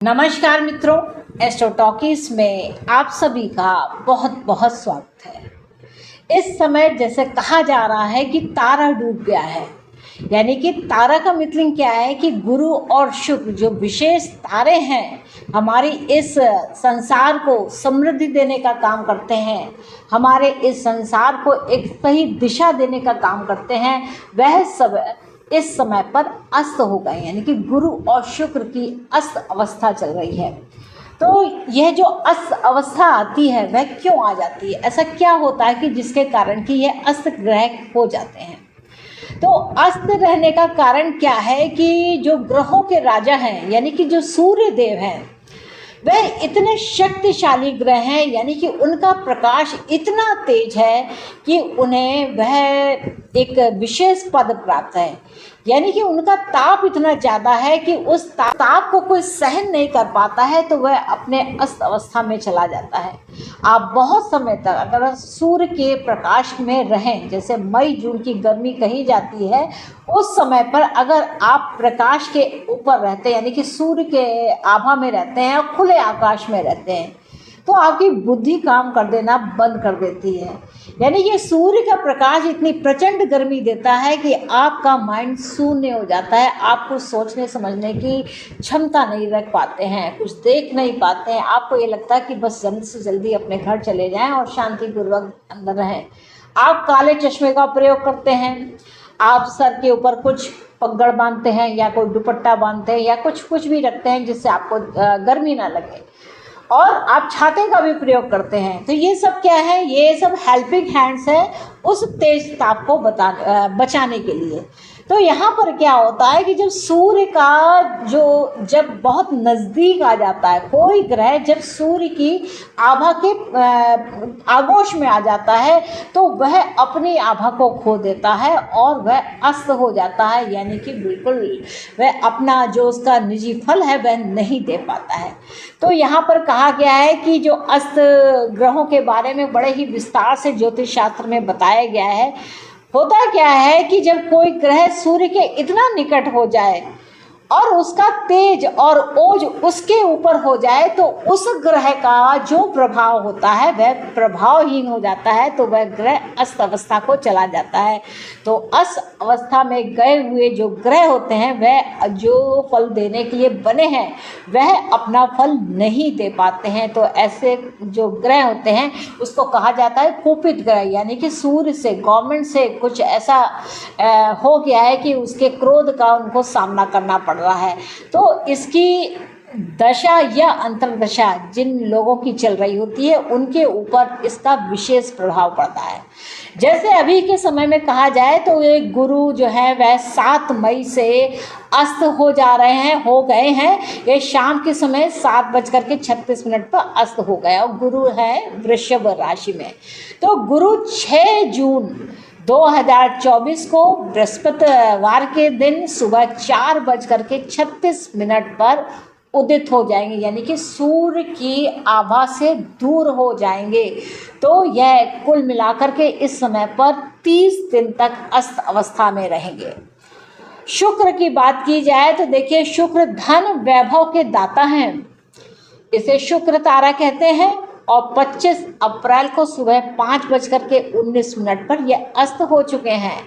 नमस्कार मित्रों, astro talkies में आप सभी का बहुत बहुत स्वागत है। इस समय जैसे कहा जा रहा है कि तारा डूब गया है, यानी कि तारा का मतलब क्या है कि गुरु और शुक्र जो विशेष तारे हैं हमारी इस संसार को समृद्धि देने का काम करते हैं, हमारे इस संसार को एक सही दिशा देने का काम करते हैं, वह सब इस समय पर अस्त हो गए, यानी कि गुरु और शुक्र की अस्त अवस्था चल रही है। तो यह जो अस्त अवस्था आती है वह क्यों आ जाती है, ऐसा क्या होता है कि जिसके कारण कि यह अस्त ग्रह हो जाते हैं। तो अस्त रहने का कारण क्या है कि जो ग्रहों के राजा हैं, यानी कि जो सूर्य देव हैं, वह इतने शक्तिशाली ग्रह हैं, यानी कि उनका प्रकाश इतना तेज है कि उन्हें वह एक विशेष पद प्राप्त है, यानी कि उनका ताप इतना ज़्यादा है कि उस ताप को कोई सहन नहीं कर पाता है, तो वह अपने अस्त अवस्था में चला जाता है। आप बहुत समय तक अगर सूर्य के प्रकाश में रहें, जैसे मई जून की गर्मी कही जाती है, उस समय पर अगर आप प्रकाश के ऊपर रहते हैं, यानी कि सूर्य के आभा में रहते हैं और खुले आकाश में रहते हैं, तो आपकी बुद्धि काम कर देना बंद कर देती है। यानी ये सूर्य का प्रकाश इतनी प्रचंड गर्मी देता है कि आपका माइंड शून्य हो जाता है, आप कुछ सोचने समझने की क्षमता नहीं रख पाते हैं, कुछ देख नहीं पाते हैं। आपको ये लगता है कि बस जल्दी से जल्दी अपने घर चले जाएं और शांतिपूर्वक अंदर रहें। आप काले चश्मे का प्रयोग करते हैं, आप सर के ऊपर कुछ पगड़ बांधते हैं या कोई दुपट्टा बांधते हैं या कुछ भी रखते हैं जिससे आपको गर्मी ना लगे, और आप छाते का भी प्रयोग करते हैं। तो ये सब क्या है, ये सब हेल्पिंग हैंड्स है उस तेज ताप को बचाने के लिए। तो यहाँ पर क्या होता है कि जब सूर्य का जब बहुत नज़दीक आ जाता है, कोई ग्रह जब सूर्य की आभा के आगोश में आ जाता है, तो वह अपनी आभा को खो देता है और वह अस्त हो जाता है, यानी कि बिल्कुल वह अपना जो उसका निजी फल है वह नहीं दे पाता है। तो यहाँ पर कहा गया है कि जो अस्त ग्रहों के बारे में बड़े ही विस्तार से ज्योतिष शास्त्र में बताया गया है। होता क्या है कि जब कोई ग्रह सूर्य के इतना निकट हो जाए और उसका तेज और ओज उसके ऊपर हो जाए, तो उस ग्रह का जो प्रभाव होता है वह प्रभावहीन हो जाता है, तो वह ग्रह अस्त अवस्था को चला जाता है। तो अस्त अवस्था में गए हुए जो ग्रह होते हैं वह जो फल देने के लिए बने हैं वह अपना फल नहीं दे पाते हैं। तो ऐसे जो ग्रह होते हैं उसको कहा जाता है कुपित ग्रह, यानी कि सूर्य से, गवर्नमेंट से कुछ ऐसा हो गया है कि उसके क्रोध का उनको सामना करना पड़ रहा है। तो इसकी दशा या अंतर्दशा जिन लोगों की चल रही होती है उनके ऊपर इसका विशेष प्रभाव पड़ता है। जैसे अभी के समय में कहा जाए तो ये गुरु जो है वह 7 मई से अस्त हो गए हैं। ये शाम के समय 7:36 पर अस्त हो गया और गुरु है वृषभ राशि में। तो गुरु 6 जून 2024 को बृहस्पतिवार के दिन सुबह 4:36 पर उदित हो जाएंगे, यानी कि सूर्य की आभा से दूर हो जाएंगे। तो यह कुल मिलाकर के इस समय पर 30 दिन तक अस्त अवस्था में रहेंगे। शुक्र की बात की जाए तो देखिए, शुक्र धन वैभव के दाता हैं, इसे शुक्र तारा कहते हैं। और 25 अप्रैल को सुबह 5:19 पर यह अस्त हो चुके हैं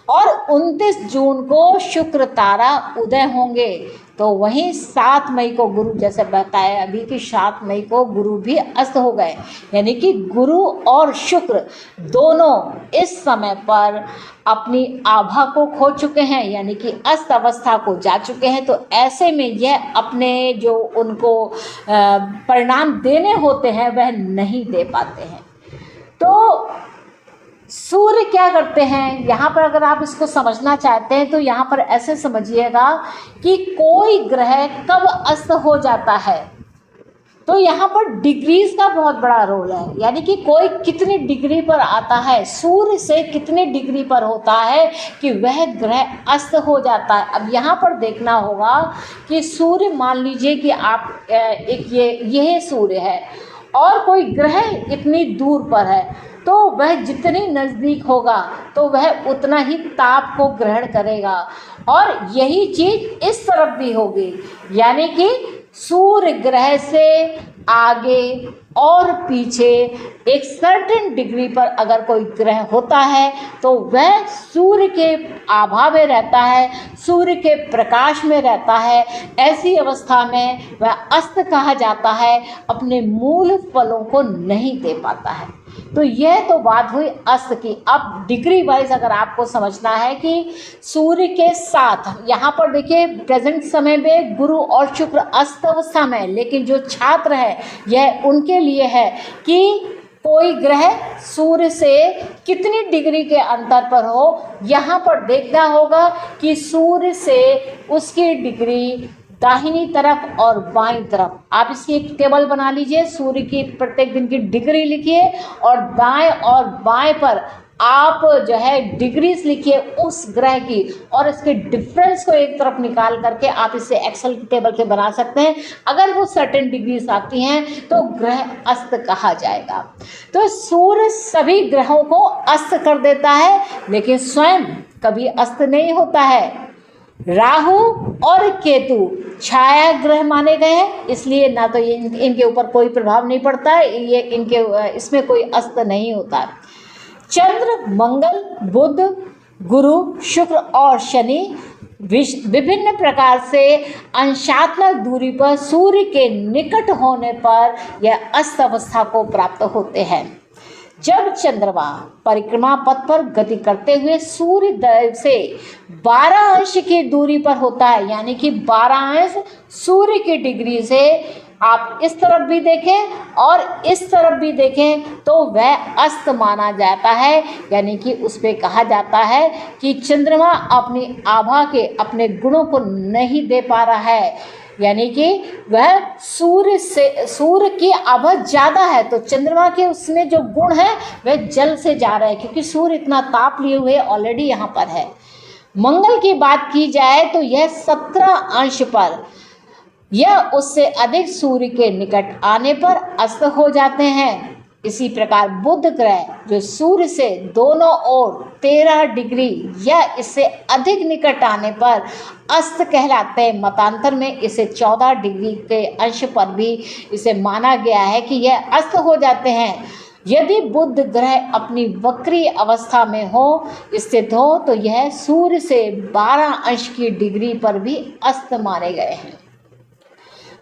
और 29 जून को शुक्र तारा उदय होंगे। तो वहीं 7 मई को गुरु, जैसे बताया अभी कि 7 मई को गुरु भी अस्त हो गए, यानी कि गुरु और शुक्र दोनों इस समय पर अपनी आभा को खो चुके हैं, यानी कि अस्त अवस्था को जा चुके हैं। तो ऐसे में यह अपने जो उनको परिणाम देने होते हैं वह नहीं दे पाते हैं। तो सूर्य क्या करते हैं, यहाँ पर अगर आप इसको समझना चाहते हैं तो यहाँ पर ऐसे समझिएगा कि कोई ग्रह कब अस्त हो जाता है, तो यहाँ पर डिग्रीज का बहुत बड़ा रोल है, यानी कि कोई कितनी डिग्री पर आता है, सूर्य से कितने डिग्री पर होता है कि वह ग्रह अस्त हो जाता है। अब यहाँ पर देखना होगा कि सूर्य, मान लीजिए कि आप एक यह सूर्य है और कोई ग्रह इतनी दूर पर है, तो वह जितनी नज़दीक होगा तो वह उतना ही ताप को ग्रहण करेगा। और यही चीज़ इस तरफ भी होगी, यानी कि सूर्य ग्रह से आगे और पीछे एक सर्टेन डिग्री पर अगर कोई ग्रह होता है तो वह सूर्य के आभा में रहता है, सूर्य के प्रकाश में रहता है। ऐसी अवस्था में वह अस्त कहा जाता है, अपने मूल फलों को नहीं दे पाता है। तो यह तो बात हुई अस्त की। अब डिग्री वाइज अगर आपको समझना है कि सूर्य के साथ, यहाँ पर देखिए प्रेजेंट समय में गुरु और शुक्र अस्त अवस्था में, लेकिन जो छात्र है यह उनके लिए है कि कोई ग्रह सूर्य से कितनी डिग्री के अंतर पर हो। यहाँ पर देखना होगा कि सूर्य से उसकी डिग्री दाहिनी तरफ और बाईं तरफ, आप इसकी एक टेबल बना लीजिए, सूर्य की प्रत्येक दिन की डिग्री लिखिए और दाएं और बाएं पर आप जो है डिग्रीज लिखिए उस ग्रह की, और इसके डिफरेंस को एक तरफ निकाल करके आप इसे एक्सेल की टेबल के बना सकते हैं। अगर वो सर्टेन डिग्रीज आती हैं तो ग्रह अस्त कहा जाएगा। तो सूर्य सभी ग्रहों को अस्त कर देता है, लेकिन स्वयं कभी अस्त नहीं होता है। राहु और केतु छाया ग्रह माने गए हैं, इसलिए ना तो इनके ऊपर कोई प्रभाव नहीं पड़ता है, ये इसमें कोई अस्त नहीं होता है। चंद्र, मंगल, बुध, गुरु, शुक्र और शनि विभिन्न प्रकार से अंशात्मक दूरी पर सूर्य के निकट होने पर यह अस्त अवस्था को प्राप्त होते हैं। जब चंद्रमा परिक्रमा पथ पर गति करते हुए सूर्य से 12 अंश की दूरी पर होता है, यानी कि 12 अंश सूर्य की डिग्री से आप इस तरफ भी देखें और इस तरफ भी देखें तो वह अस्त माना जाता है। यानी कि उस पे कहा जाता है कि चंद्रमा अपनी आभा के अपने गुणों को नहीं दे पा रहा है, यानी कि वह सूर्य की आभा ज़्यादा है तो चंद्रमा के उसमें जो गुण है वह जल से जा रहे हैं, क्योंकि सूर्य इतना ताप लिए हुए ऑलरेडी यहाँ पर है। मंगल की बात की जाए तो यह 17 अंश पर, यह उससे अधिक सूर्य के निकट आने पर अस्त हो जाते हैं। इसी प्रकार बुध ग्रह जो सूर्य से दोनों ओर 13 डिग्री या इससे अधिक निकट आने पर अस्त कहलाते हैं। मतांतर में इसे 14 डिग्री के अंश पर भी इसे माना गया है कि यह अस्त हो जाते हैं। यदि बुध ग्रह अपनी वक्री अवस्था में हो, स्थित हो, तो यह सूर्य से 12 अंश की डिग्री पर भी अस्त माने गए हैं।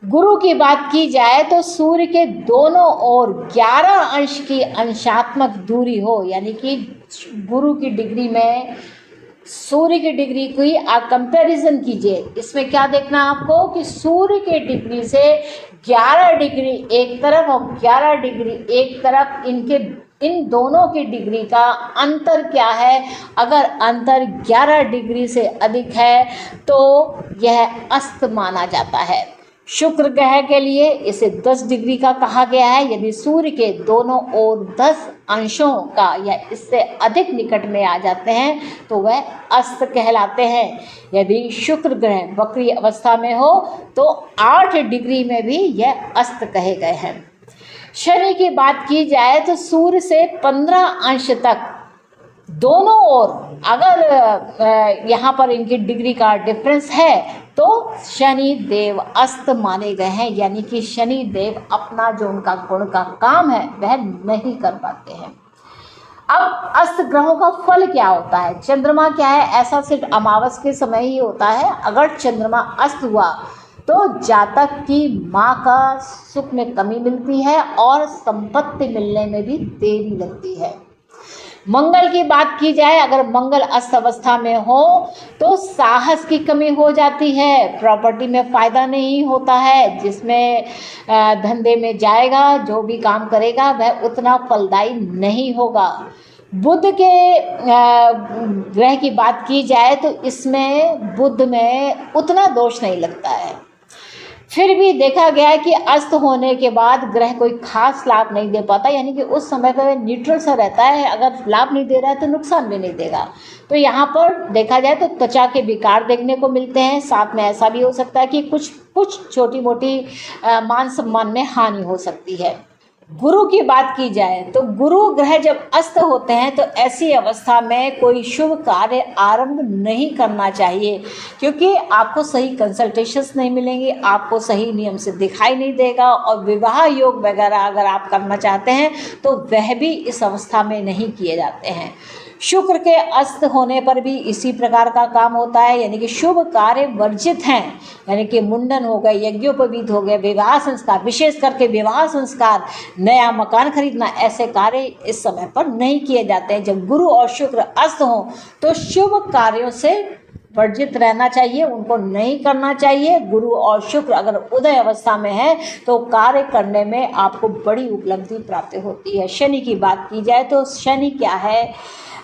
गुरु की बात की जाए तो सूर्य के दोनों ओर 11 अंश की अंशात्मक दूरी हो, यानी कि गुरु की डिग्री में सूर्य की डिग्री की आप कंपैरिजन कीजिए। इसमें क्या देखना आपको कि सूर्य के डिग्री से 11 डिग्री एक तरफ और 11 डिग्री एक तरफ, इन दोनों की डिग्री का अंतर क्या है। अगर अंतर 11 डिग्री से अधिक है तो यह अस्त माना जाता है। शुक्र ग्रह के लिए इसे 10 डिग्री का कहा गया है। यदि सूर्य के दोनों ओर 10 अंशों का या इससे अधिक निकट में आ जाते हैं तो वह अस्त कहलाते हैं। यदि शुक्र ग्रह वक्री अवस्था में हो तो 8 डिग्री में भी यह अस्त कहे गए हैं। शनि की बात की जाए तो सूर्य से 15 अंश तक दोनों ओर अगर यहाँ पर इनकी डिग्री का डिफरेंस है तो शनि देव अस्त माने गए हैं, यानी कि शनि देव अपना जो उनका गुण का काम है वह नहीं कर पाते हैं। अब अस्त ग्रहों का फल क्या होता है? चंद्रमा क्या है, ऐसा सिर्फ अमावस के समय ही होता है। अगर चंद्रमा अस्त हुआ तो जातक की माँ का सुख में कमी मिलती है और संपत्ति मिलने में भी देरी लगती है। मंगल की बात की जाए, अगर मंगल अस्त अवस्था में हो तो साहस की कमी हो जाती है, प्रॉपर्टी में फ़ायदा नहीं होता है, जिसमें धंधे में जाएगा जो भी काम करेगा वह उतना फलदायी नहीं होगा। बुध के ग्रह की बात की जाए तो इसमें बुध में उतना दोष नहीं लगता है। फिर भी देखा गया है कि अस्त होने के बाद ग्रह कोई खास लाभ नहीं दे पाता, यानी कि उस समय पर न्यूट्रल सा रहता है। अगर लाभ नहीं दे रहा है तो नुकसान भी नहीं देगा। तो यहाँ पर देखा जाए तो त्वचा के विकार देखने को मिलते हैं। साथ में ऐसा भी हो सकता है कि कुछ छोटी मोटी मान सम्मान में हानि हो सकती है। गुरु की बात की जाए तो गुरु ग्रह जब अस्त होते हैं तो ऐसी अवस्था में कोई शुभ कार्य आरंभ नहीं करना चाहिए, क्योंकि आपको सही कंसल्टेशंस नहीं मिलेंगे, आपको सही नियम से दिखाई नहीं देगा, और विवाह योग वगैरह अगर आप करना चाहते हैं तो वह भी इस अवस्था में नहीं किए जाते हैं। शुक्र के अस्त होने पर भी इसी प्रकार का काम होता है, यानी कि शुभ कार्य वर्जित हैं, यानी कि मुंडन हो गए, यज्ञोपवीत हो गए, विवाह संस्कार, विशेष करके विवाह संस्कार, नया मकान खरीदना, ऐसे कार्य इस समय पर नहीं किए जाते हैं। जब गुरु और शुक्र अस्त हों तो शुभ कार्यों से वर्जित रहना चाहिए, उनको नहीं करना चाहिए। गुरु और शुक्र अगर उदय अवस्था में है तो कार्य करने में आपको बड़ी उपलब्धि प्राप्त होती है। शनि की बात की जाए तो शनि क्या है,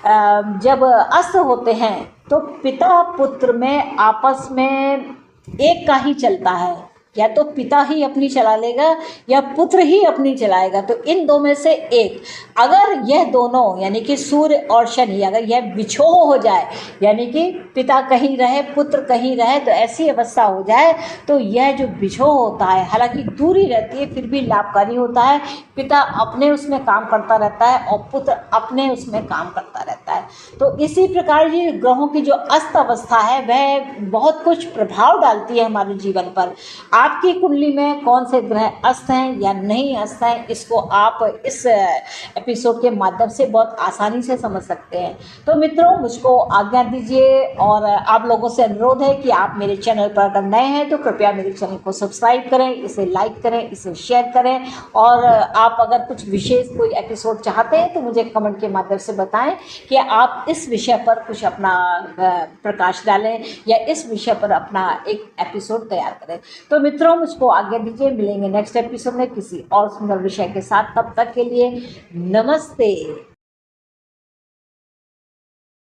जब अस्त होते हैं तो पिता पुत्र में आपस में एक का ही चलता है, या तो पिता ही अपनी चला लेगा या पुत्र ही अपनी चलाएगा, तो इन दो में से एक। अगर यह दोनों यानी कि सूर्य और शनि अगर यह विछोह हो जाए, यानी कि पिता कहीं रहे पुत्र कहीं रहे, तो ऐसी अवस्था हो जाए तो यह जो विछोह होता है, हालांकि दूरी रहती है फिर भी लाभकारी होता है। पिता अपने उसमें काम करता रहता है और पुत्र अपने उसमें काम करता रहता है। तो इसी प्रकार ये ग्रहों की जो अस्त अवस्था है वह बहुत कुछ प्रभाव डालती है हमारे जीवन पर। आपकी कुंडली में कौन से ग्रह अस्त हैं या नहीं अस्त हैं, इसको आप इस एपिसोड के माध्यम से बहुत आसानी से समझ सकते हैं। तो मित्रों, मुझको आज्ञा दीजिए, और आप लोगों से अनुरोध है कि आप मेरे चैनल पर अगर नए हैं तो कृपया मेरे चैनल को सब्सक्राइब करें, इसे लाइक करें, इसे शेयर करें, और आप अगर कुछ विशेष कोई एपिसोड चाहते हैं तो मुझे कमेंट के माध्यम से बताएं कि आप इस विषय पर कुछ अपना प्रकाश डालें या इस विषय पर अपना एक एपिसोड तैयार करें। तो मित्रों, मुझको आज्ञा दीजिए, मिलेंगे नेक्स्ट एपिसोड में किसी और सुंदर विषय के साथ। तब तक के लिए नमस्ते।